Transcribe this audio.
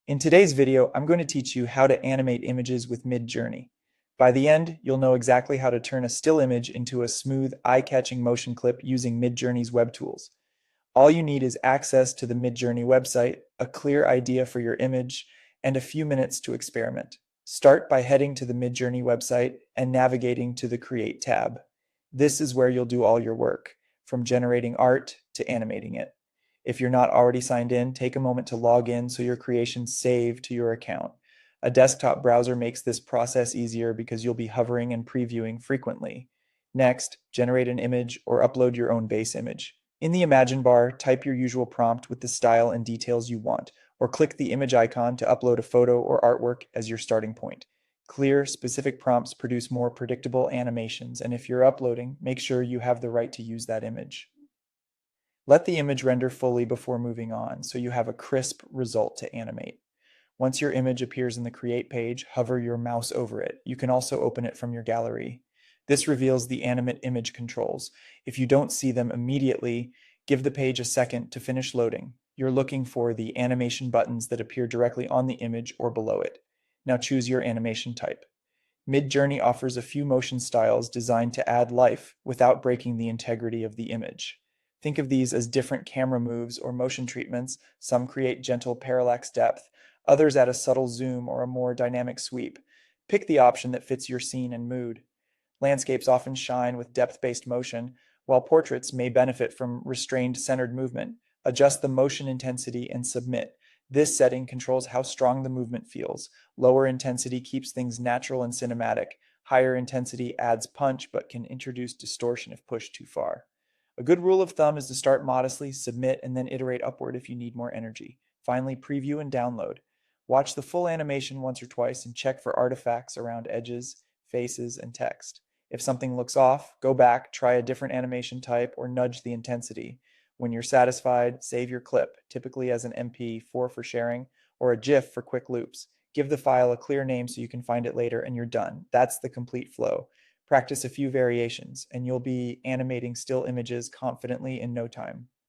In today's video, I'm going to teach you how to animate images with Midjourney. By the end, you'll know exactly how to turn a still image into a smooth, eye-catching motion clip using Midjourney's web tools. All you need is access to the Midjourney website, a clear idea for your image, and a few minutes to experiment. Start by heading to the Midjourney website and navigating to the Create tab. This is where you'll do all your work, from generating art to animating it. If you're not already signed in, take a moment to log in so your creations save to your account. A desktop browser makes this process easier because you'll be hovering and previewing frequently. Next, generate an image or upload your own base image. In the Imagine bar, type your usual prompt with the style and details you want, or click the image icon to upload a photo or artwork as your starting point. Clear, specific prompts produce more predictable animations, and if you're uploading, make sure you have the right to use that image. Let the image render fully before moving on, so you have a crisp result to animate. Once your image appears in the Create page, hover your mouse over it. You can also open it from your gallery. This reveals the Animate image controls. If you don't see them immediately, give the page a second to finish loading. You're looking for the animation buttons that appear directly on the image or below it. Now choose your animation type. Midjourney offers a few motion styles designed to add life without breaking the integrity of the image. Think of these as different camera moves or motion treatments. Some create gentle parallax depth, others add a subtle zoom or a more dynamic sweep. Pick the option that fits your scene and mood. Landscapes often shine with depth-based motion, while portraits may benefit from restrained centered movement. Adjust the motion intensity and submit. This setting controls how strong the movement feels. Lower intensity keeps things natural and cinematic. Higher intensity adds punch but can introduce distortion if pushed too far. A good rule of thumb is to start modestly, submit, and then iterate upward if you need more energy. Finally, preview and download. Watch the full animation once or twice and check for artifacts around edges, faces, and text. If something looks off, go back, try a different animation type, or nudge the intensity. When you're satisfied, save your clip, typically as an MP4 for sharing, or a GIF for quick loops. Give the file a clear name so you can find it later, and you're done. That's the complete flow. Practice a few variations, and you'll be animating still images confidently in no time.